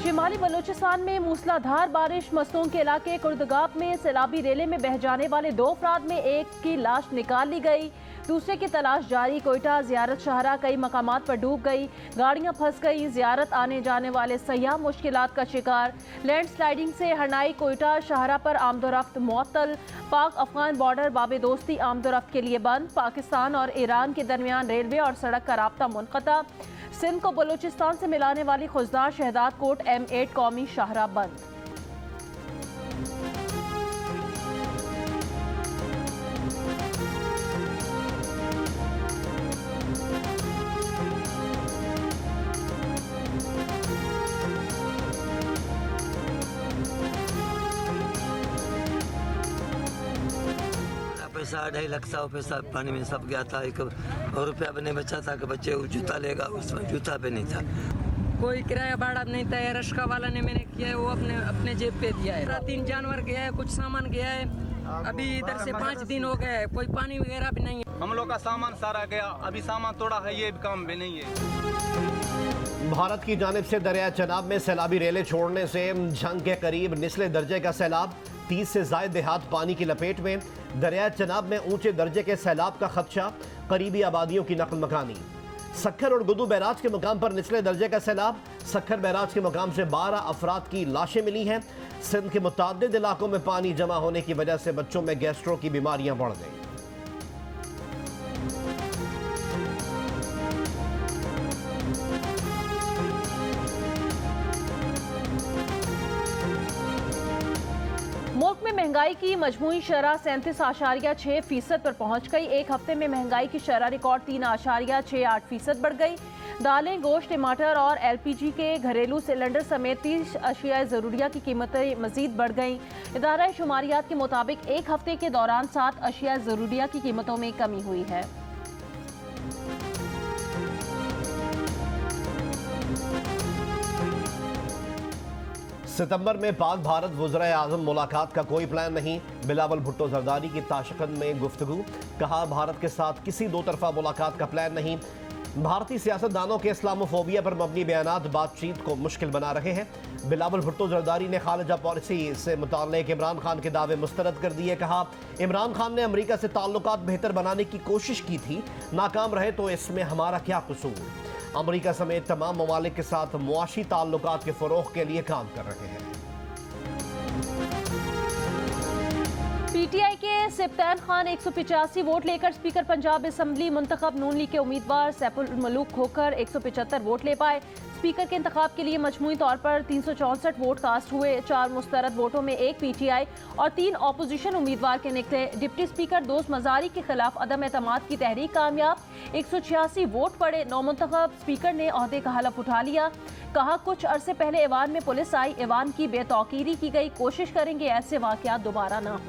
शिमाली बलूचिस्तान में मूसलाधार बारिश, मस्तूम के इलाके कुर्दगाब में सैलाबी रेले में बह जाने वाले 2 अफराद में एक की लाश निकाल ली गई, दूसरे की तलाश जारी। कोयटा जियारत शाहरा कई मकामात पर डूब गई, गाड़ियां फंस गई, जियारत आने जाने वाले सयाह मुश्किलात का शिकार। लैंड स्लाइडिंग से हरनाई कोयटा शाहरा पर आमदोरफ्त मुअत्तल। पाक अफगान बॉर्डर बाबे दोस्ती आमदोरफ्त के लिए बंद। पाकिस्तान और ईरान के दरमियान रेलवे और सड़क का राब्ता मुनक़ता। सिंध को बलूचिस्तान से मिलाने वाली खुजदार शहदाद कोट M8 कौमी शाहरा बंद। पैसा 2.5 लाख पैसा पानी में सब गया था। 1 रुपया भी नहीं बचा था कि बच्चे जूता लेगा, उसमें जूता भी नहीं था। कोई किराया भाड़ा नहीं था। रिक्शा वाला ने मैंने किया है, वो अपने जेब पे दिया है। 3 जानवर गया है, कुछ सामान गया है। अभी इधर से 5 दिन हो गए हैं, कोई पानी वगैरह भी नहीं है। हम लोग का सामान सारा गया, अभी सामान तोड़ा है, ये काम भी नहीं है। भारत की जानिब से दरिया चनाब में सैलाबी रेले छोड़ने से झंग के करीब निचले दर्जे का सैलाब, 30 से ज़ायद देहात पानी की लपेट में। दरिया चनाब में ऊंचे दर्जे के सैलाब का खदशा, करीबी आबादियों की नकल मकानी। सक्खर और गुदू बैराज के मुकाम पर निचले दर्जे का सैलाब, सक्खर बैराज के मुकाम से 12 अफराद की लाशें मिली हैं। सिंध के मुतअद्दिद इलाकों में पानी जमा होने की वजह से बच्चों में गैस्ट्रो की बीमारियां बढ़ गई। मुल्क में महंगाई की मजमूई शरह 37.6% पर पहुंच गई। एक हफ्ते में महंगाई की शरह रिकॉर्ड 3.68% बढ़ गई। दालें, गोश्त, टमाटर और LPG के घरेलू सिलेंडर समेत 30 अशिया ज़रूरिया की कीमतें मजीद बढ़ गईं। इदारा शुमारियात के मुताबिक एक हफ्ते के दौरान 7 अशिया ज़रूरिया की कीमतों में कमी हुई है। सितंबर में पाक भारत वज़ीर आज़म मुलाकात का कोई प्लान नहीं। बिलावल भुट्टो जरदारी की ताशकंद में गुफ्तगू, कहा भारत के साथ किसी दो तरफा मुलाकात का प्लान नहीं। भारतीय सियासतदानों के इस्लामोफोबिया पर मबनी बयानात बातचीत को मुश्किल बना रहे हैं। बिलावल भुट्टो जरदारी ने खालिजा पॉलिसी से मुताल्लिक़ इमरान खान के दावे मुस्तरद कर दिए। कहा इमरान खान ने अमरीका से ताल्लुकात बेहतर बनाने की कोशिश की थी, नाकाम रहे तो इसमें हमारा क्या कसूर। अमरीका समेत तमाम ममालिक के साथ मुआशी ताल्लुकात के फ़रोग़ के लिए काम कर रहे हैं। PTI के सिब्तैन खान 185 वोट लेकर स्पीकर पंजाब असम्बली मुंतखब। नून लीग के उम्मीदवार सैफुल मलूक होकर 175 वोट ले पाए। स्पीकर के इंतखाब के लिए मजमूई तौर पर 364 वोट कास्ट हुए। 4 मुस्तरद वोटों में 1 PTI और 3 ऑपोजिशन उम्मीदवार के निकले। डिप्टी स्पीकर दोस्त मजारी के खिलाफ अदम एतमाद की तहरीक कामयाब। 186 वोट पड़े। नौमुंतखब स्पीकर ने ओहदे का हलफ उठा लिया। कहा कुछ अरसे पहले ऐवान में पुलिस आई, ऐवान की बेतौकीरी की गई, कोशिश करेंगे ऐसे वाक़यात दोबारा ना हो।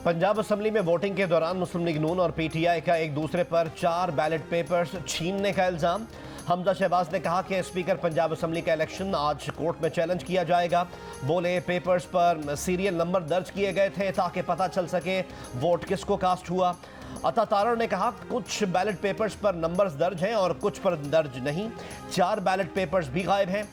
पंजाब असम्बली में वोटिंग के दौरान मुस्लिम लीग नून और PTI का एक दूसरे पर 4 बैलेट पेपर्स छीनने का इल्ज़ाम। हमजा शहबाज ने कहा कि स्पीकर पंजाब असम्बली का इलेक्शन आज कोर्ट में चैलेंज किया जाएगा। बोले पेपर्स पर सीरियल नंबर दर्ज किए गए थे ताकि पता चल सके वोट किसको कास्ट हुआ। अता तारड़ ने कहा कुछ बैलेट पेपर्स पर नंबर्स दर्ज हैं और कुछ पर दर्ज नहीं। 4 बैलेट पेपर्स भी गायब हैं।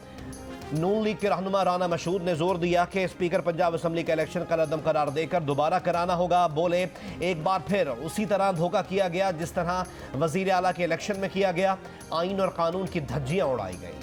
नून लीग के रहनुमा राना मशहूद ने जोर दिया कि स्पीकर पंजाब असम्बली का इलेक्शन कलअदम करार देकर दोबारा कराना होगा। बोले एक बार फिर उसी तरह धोखा किया गया जिस तरह वजीर आला के इलेक्शन में किया गया। आइन और कानून की धज्जियां उड़ाई गई।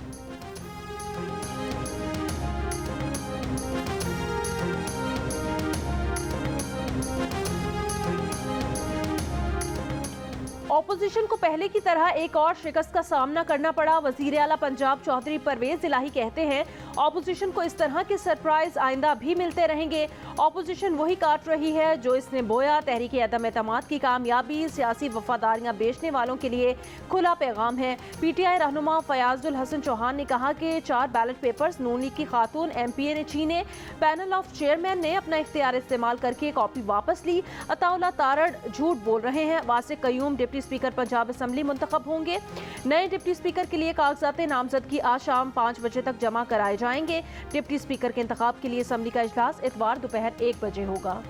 ऑपोजिशन को पहले की तरह एक और शिकस्त का सामना करना पड़ा। वजीर आला पंजाब चौधरी परवेज इलाही कहते हैं ऑपोजिशन को इस तरह के सरप्राइज आइंदा भी मिलते रहेंगे। ऑपोजिशन वही काट रही है जो इसने बोया। तहरीक अदम एतमाद की कामयाबी सियासी वफादारियां बेचने वालों के लिए खुला पैगाम है। PTI रहनुमा फयाजुल हसन चौहान ने कहा कि 4 बैलेट पेपर्स नून लीग की खातून MPA ने छीने। पैनल ऑफ चेयरमैन ने अपना इख्तियार इस्तेमाल करके कॉपी वापस ली। अताउल्ला तारड़ झूठ बोल रहे हैं। Wasiq Qayyum deputy speaker Punjab assembly मुंतखब होंगे। नए डिप्टी स्पीकर के लिए कागजात नामजदगी आज शाम 5 बजे तक जमा कराए जाएंगे। डिप्टी स्पीकर के इंतखाब के लिए असम्बली का इजलास इतवार दोपहर 1 बजे होगा।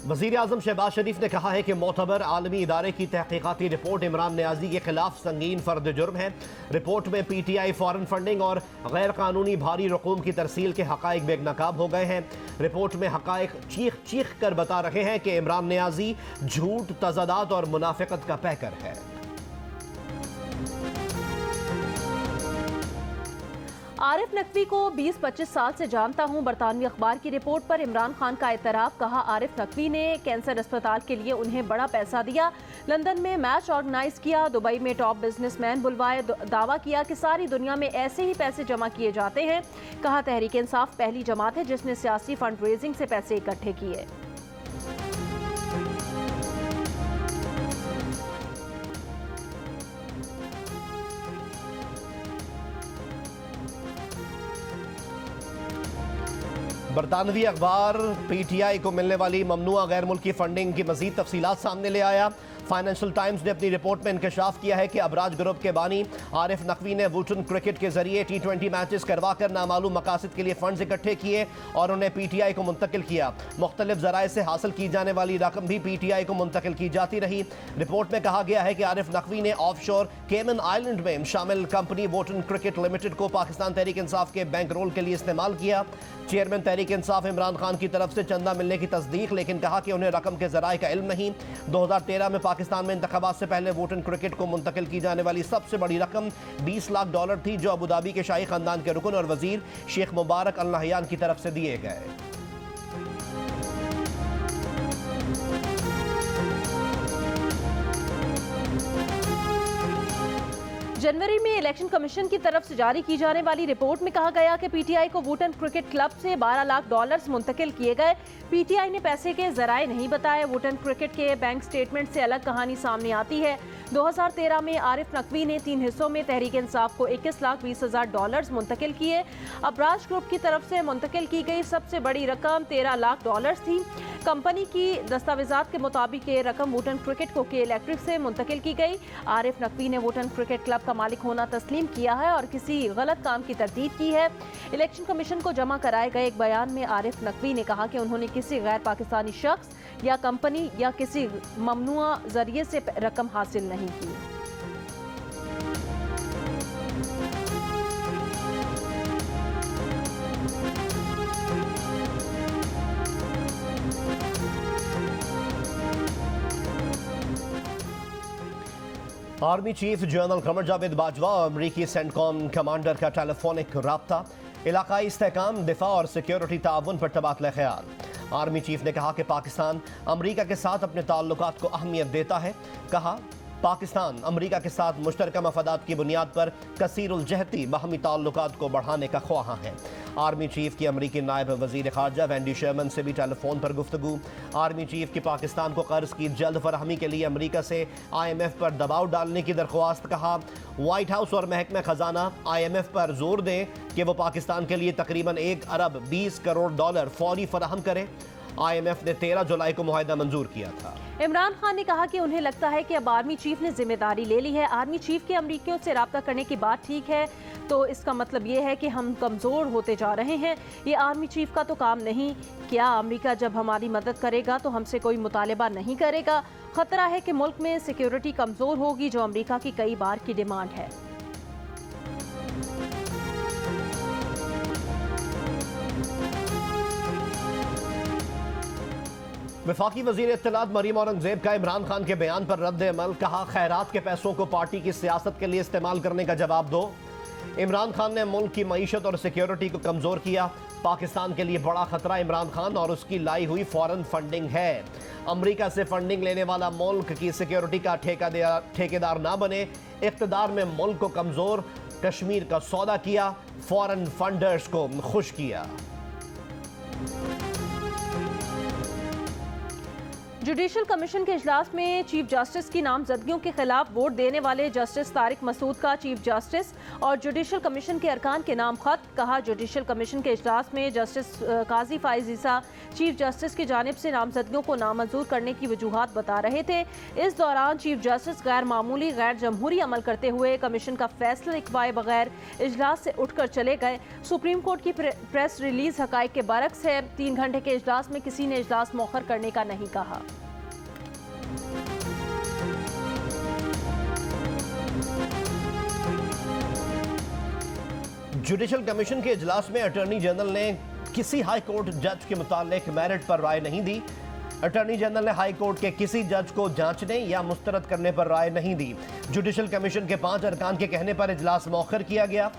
वज़ीर आज़म शहबाज शरीफ ने कहा है कि मोतबर आलमी इदारे की तहकीकाती रिपोर्ट इमरान नियाज़ी के खिलाफ संगीन फर्द जुर्म है। रिपोर्ट में PTI फॉरेन फंडिंग और गैर कानूनी भारी रकूम की तरसील के हक़ाइक़ बेनकाब हो गए हैं। रिपोर्ट में हक़ाइक़ चीख चीख कर बता रहे हैं कि इमरान नियाज़ी झूठ, तज़ादात और मुनाफिकत का पैकर है। आरिफ नकवी को 20-25 साल से जानता हूं, बरतानवी अखबार की रिपोर्ट पर इमरान खान का एतराफ़। कहा आरिफ नकवी ने कैंसर अस्पताल के लिए उन्हें बड़ा पैसा दिया, लंदन में मैच ऑर्गेनाइज किया, दुबई में टॉप बिजनेसमैन बुलवाए, दावा किया कि सारी दुनिया में ऐसे ही पैसे जमा किए जाते हैं। कहा तहरीक इंसाफ पहली जमात है जिसने सियासी फंड रेजिंग से पैसे इकट्ठे किए। बरतानवी अखबार PTI को मिलने वाली ममनुआ गैर मुल्की फंडिंग की मजीद तफसीलात सामने ले आया। फाइनेंशियल टाइम्स ने अपनी रिपोर्ट में इंकशाफ किया है कि अबराज ग्रुप के बानी आरिफ नकवी ने वुटन क्रिकेट के जरिए T20 मैचेस करवाकर नामालूम मकासद के लिए फंड्स इकट्ठे किए और उन्हें PTI को मुंतकिल किया। मुख्तलिफ जराए से हासिल की जाने वाली रकम भी PTI को मुंतकिल की जाती रही। रिपोर्ट में कहा गया है कि आरिफ नकवी ने ऑफशोर केमन आइलैंड में शामिल कंपनी वुटन क्रिकेट लिमिटेड को पाकिस्तान तहरीक इंसाफ के बैंक रोल के लिए इस्तेमाल किया। चेयरमैन तहरीक इंसाफ इमरान खान की तरफ से चंदा मिलने की तस्दीक, लेकिन कहा कि उन्हें रकम के जराए का इल्म नहीं। 2013 में पाकिस्तान में इंतखाबात से पहले वोटन क्रिकेट को मुंतकिल की जाने वाली सबसे बड़ी रकम $20 लाख थी, जो अबू धाबी के शाही खानदान के रुकन और वजीर शेख मुबारक अल नहयान की तरफ से दिए गए। जनवरी में इलेक्शन कमीशन की तरफ से जारी की जाने वाली रिपोर्ट में कहा गया कि PTI को वुटन क्रिकेट क्लब से $12 लाख मुंतकिल किए गए। PTI ने पैसे के जराए नहीं बताए। वुटन क्रिकेट के बैंक स्टेटमेंट से अलग कहानी सामने आती है। 2013 में आरिफ नकवी ने 3 हिस्सों में तहरीक इंसाफ को $21,20,000 मुंतकिल किए। अबराज ग्रुप की तरफ से मुंतकिल की गई सबसे बड़ी रकम $13 लाख थी। कंपनी की दस्तावेजात के मुताबिक ये रकम वुटन क्रिकेट को के इलेक्ट्रिक से मुंतकिल की गई। आरिफ नकवी ने वुटन क्रिकेट क्लब का मालिक होना तस्लीम किया है और किसी गलत काम की तरतीब की है। इलेक्शन कमीशन को जमा कराए गए एक बयान में आरिफ नकवी ने कहा कि उन्होंने किसी गैर पाकिस्तानी शख्स या कंपनी या किसी ममनुआ जरिए से रकम हासिल नहीं की। Army chief general Qamar Javed Bajwa और अमरीकी सेंटकॉम कमांडर का टेलीफोनिक राब्ता, इलाकाई इस्तेहकाम, दिफा और सिक्योरिटी ताउन पर तबादला ख्याल। आर्मी चीफ ने कहा कि पाकिस्तान अमरीका के साथ अपने ताल्लुकात को अहमियत देता है। कहा पाकिस्तान अमरीका के साथ मुश्तरका मफादात की बुनियाद पर कसीरुल जहती बाहमी ताल्लुकात को बढ़ाने का ख्वाह है। आर्मी चीफ की अमरीकी नायब वजीर खारजा वेंडी शर्मन से भी टेलीफोन पर गुफ्तगू। आर्मी चीफ की पाकिस्तान को कर्ज की जल्द फराहमी के लिए अमरीका से IMF पर दबाव डालने की दरख्वास्त। कहा व्हाइट हाउस और महकमा खजाना IMF पर जोर दें कि वो पाकिस्तान के लिए तकरीबन $1 अरब 20 करोड़ फौरी फराहम करे। IMF ने 13 जुलाई को मुआहदा मंजूर किया था। इमरान खान ने कहा कि उन्हें लगता है कि अब आर्मी चीफ ने जिम्मेदारी ले ली है। आर्मी चीफ के अमरीकियों से रब्ता करने की बात ठीक है, तो इसका मतलब ये है कि हम कमज़ोर होते जा रहे हैं। ये आर्मी चीफ का तो काम नहीं। क्या अमरीका जब हमारी मदद करेगा तो हमसे कोई मुतालबा नहीं करेगा? खतरा है कि मुल्क में सिक्योरिटी कमज़ोर होगी, जो अमरीका की कई बार की डिमांड है। वफाकी वजीर इत्तलात मरीम औरंगजेब का इमरान खान के बयान पर रद्द अमल। कहा खैरात के पैसों को पार्टी की सियासत के लिए इस्तेमाल करने का जवाब दो। इमरान खान ने मुल्क की मईशत और सिक्योरिटी को कमज़ोर किया। पाकिस्तान के लिए बड़ा खतरा इमरान खान और उसकी लाई हुई फॉरेन फंडिंग है। अमरीका से फंडिंग लेने वाला मुल्क की सिक्योरिटी का ठेकेदार ना बने। इक़्तिदार में मुल्क को कमज़ोर, कश्मीर का सौदा किया, फॉरेन फंडर्स को खुश किया। जुडिशल कमीशन के इजलास में चीफ जस्टिस की नामजदगियों के खिलाफ वोट देने वाले जस्टिस तारिक मसूद का चीफ जस्टिस और जुडिशल कमीशन के अरकान के नाम खत। कहा, जुडिशल कमीशन के इजलास में जस्टिस काजी फाइज ईसा चीफ जस्टिस की जानिब से नामजदगियों को नामंजूर करने की वजूहात बता रहे थे। इस दौरान चीफ जस्टिस गैर मामूली गैर जमहूरी अमल करते हुए कमीशन का फैसला लिखवाए बगैर इजलास से उठकर चले गए। सुप्रीम कोर्ट की प्रेस रिलीज हकाइक के बरक्स है। 3 घंटे के इजलास में किसी ने इजलास मौखर करने का नहीं कहा। जुडिशल कमीशन के इजलास में अटॉर्नी जनरल ने किसी हाई कोर्ट जज के मुतालिक मेरिट पर राय नहीं दी। अटॉर्नी जनरल ने हाई कोर्ट के किसी जज को जांचने या मुस्तरद करने पर राय नहीं दी। जुडिशल कमीशन के 5 अरकान के कहने पर इजलास मौखर किया गया।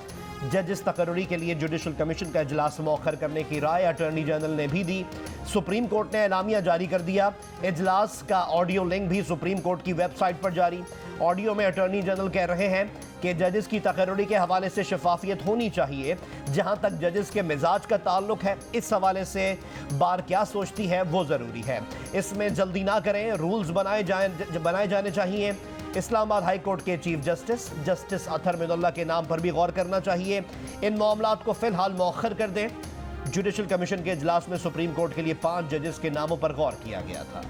जजेस तकर्री के लिए जुडिशल कमीशन का इजलास मौखर करने की राय अटॉर्नी जनरल ने भी दी। सुप्रीम कोर्ट ने एलामिया जारी कर दिया। इजलास का ऑडियो लिंक भी सुप्रीम कोर्ट की वेबसाइट पर जारी। ऑडियो में अटॉर्नी जनरल कह रहे हैं कि जजेस की तकर्री के हवाले से शफाफियत होनी चाहिए। जहां तक जजेस के मिजाज का ताल्लुक है, इस हवाले से बार क्या सोचती है वो ज़रूरी है। इसमें जल्दी ना करें, रूल्स बनाए जाने चाहिए। इस्लामाबाद हाई कोर्ट के chief justice justice Athar Minallah के नाम पर भी गौर करना चाहिए। इन मामलात को फिलहाल मौखर कर दें। जुडिशल कमीशन के इजलास में सुप्रीम कोर्ट के लिए 5 जजेस के नामों पर गौर किया गया था।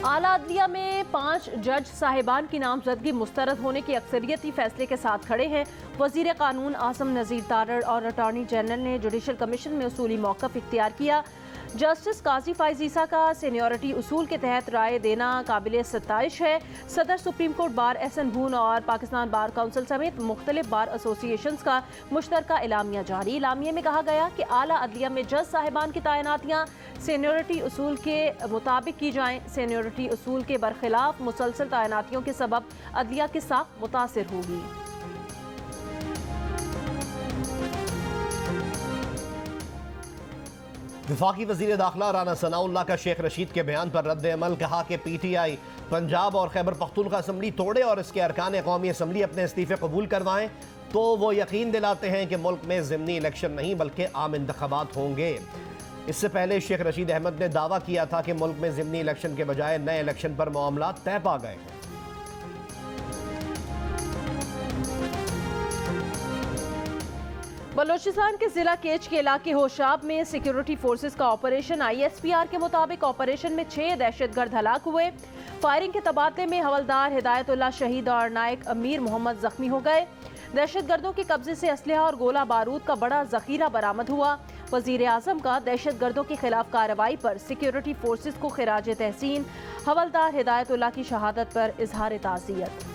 आला अदलिया में 5 जज साहिबान की नामजदगी मुस्तरद होने की अक्सरियती फैसले के साथ खड़े हैं। वजीर कानून आसम नज़ीर तारड़ और अटॉर्नी जनरल ने जुडिशल कमीशन में उसूली मौक़िफ़ इख्तियार किया। जस्टिस काजी फाइज ईसा का सीनियरिटी उसूल के तहत राय देना काबिल सत्ताइश है। सदर सुप्रीम कोर्ट बार एहसन भून और पाकिस्तान बार काउंसिल समेत मुख्तलिफ बार एसोसिएशंस का मुश्तरका एलामिया जारी। एलामिया में कहा गया कि आला अदलिया में जज साहिबान की तैनातियाँ सीनियरिटी उसूल के मुताबिक की जाएँ। सीनियरिटी उसूल के बरखिलाफ मुसलसल तैनातियों के सबब अदलिया की साख मुतासिर होगी। वफाकी वज़ीर दाखिला राना सनाउल्लाह का शेख रशीद के बयान पर रद्द अमल। कहा कि PTI पंजाब और खैबर पख्तूनख्वा असम्बली तोड़े और इसके अरकान कौमी असम्बली अपने इस्तीफ़े कबूल करवाएं तो वो यकीन दिलाते हैं कि मुल्क में ज़िमनी इलेक्शन नहीं बल्कि आम इंतखाबात होंगे। इससे पहले शेख रशीद अहमद ने दावा किया था कि मुल्क में ज़िमनी इलेक्शन के बजाय नए इलेक्शन पर मामला तय पा गए हैं। बलोचिस्तान के जिला केच के इलाके होशाब में सिक्योरिटी फोर्सेस का ऑपरेशन। ISPR के मुताबिक ऑपरेशन में 6 दहशतगर्द हलाक हुए। फायरिंग के तबादले में हवलदार हिदायतुल्लाह शहीद और नायक अमीर मोहम्मद जख्मी हो गए। दहशतगर्दों के कब्जे से असलहा और गोला बारूद का बड़ा जखीरा बरामद हुआ। वजीर आजम का दहशतगर्दों के खिलाफ कार्रवाई पर सिक्योरिटी फोर्सेस को खिराज तहसीन। हवलदार हिदायतुल्लाह की शहादत पर इजहार ताज़ियत।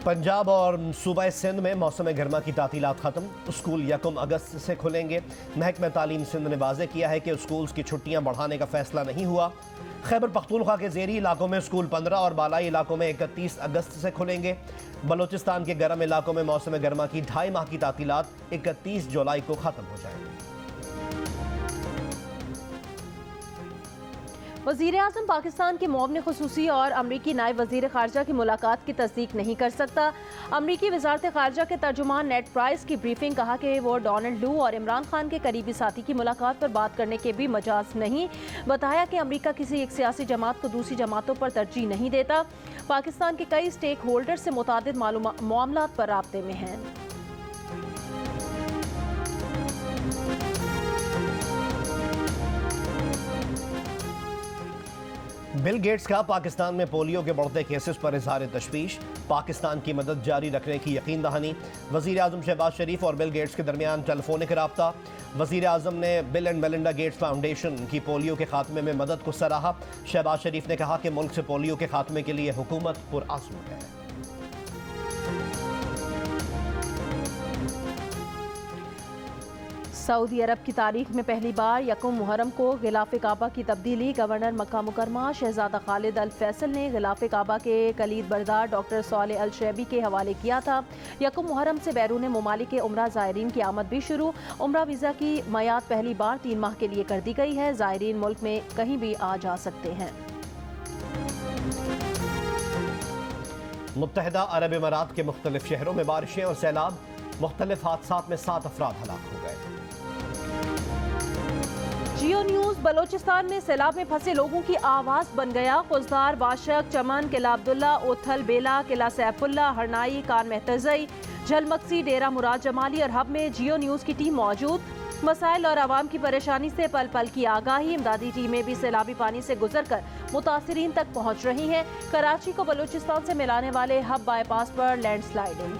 पंजाब और सूबा सिंध में मौसम गर्मा की तातीलात ख़त्म। स्कूल 1 अगस्त से खुलेंगे। महकमा तालीम सिंध ने वाज़े किया है कि स्कूल्स की छुट्टियां बढ़ाने का फैसला नहीं हुआ। खैबर पख्तूनख्वा के ज़ेरी इलाकों में स्कूल 15 और बालाई इलाकों में 31 अगस्त से खुलेंगे। बलोचिस्तान के गर्म इलाकों में मौसम गर्मा की 2.5 माह की तातीलात 31 जुलाई को ख़त्म हो जाएंगी। वज़ीर आज़म पाकिस्तान के मुआविन ख़ुसूसी और अमरीकी नायब वज़ीर ख़ारजा की मुलाकात की तस्दीक नहीं कर सकता। अमरीकी वज़ारत ख़ारजा के तर्जुमान नेड प्राइस की ब्रीफिंग। कहा कि वो डोनाल्ड लू और इमरान खान के करीबी साथी की मुलाकात पर बात करने के भी मजाज नहीं। बताया कि अमरीका किसी एक सियासी जमात को दूसरी जमातों पर तरजीह नहीं देता। पाकिस्तान के कई स्टेक होल्डर से मुतादिद मामलात पर राब्ते में हैं। बिल गेट्स का पाकिस्तान में पोलियो के बढ़ते केसेस पर इजहार तशवीश। पाकिस्तान की मदद जारी रखने की यकीन दहानी। वज़ीर आज़म शहबाज शरीफ और बिल गेट्स के दरमियान टेलीफोनिक रब्ता। वज़ीर आज़म ने bill and Melinda Gates foundation की पोलियो के खात्मे में मदद को सराहा। शहबाज शरीफ ने कहा कि मुल्क से पोलियो के खात्मे के लिए हुकूमत पुरअज़्म है। सऊदी अरब की तारीख में पहली बार 1 मुहर्रम को गिलाफ़े काबा की तब्दीली। गवर्नर मक्का मुकरमा शहजादा खालिद अल फैसल ने गिलाफ़े काबा के कलीद बरदार डॉक्टर सालेह अल शैबी के हवाले किया था। 1 मुहर्रम से बैरून मुमालिक के उम्रा ज़ायरीन की आमद भी शुरू। उम्रा वीज़ा की मयाद पहली बार 3 माह के लिए कर दी गई है। ज़ायरीन मुल्क में कहीं भी आ जा सकते हैं। मुत्तहिदा अरब इमारात के मुख्तलिफ शहरों में बारिशें और सैलाब, मुख्तलिफ हादसात में 7 अफराद हलाक हो गए। जियो न्यूज बलोचिस्तान में सैलाब में फंसे लोगों की आवाज बन गया। कुजदार, वाशक, चमन, किला अब्दुल्ला, ओथल, बेला, किला सैफुल्ला, हरनाई, कान मेहतजई, झलमक्सी, डेरा मुराद जमाली और हब में जियो न्यूज की टीम मौजूद। मसाइल और आवाम की परेशानी से पल पल की आगाही। इमदादी टीमें भी सैलाबी पानी से गुजरकर मुतासिरीन तक पहुंच रही हैं। कराची को बलूचिस्तान से मिलाने वाले हब बाईपास पर लैंडस्लाइडिंग।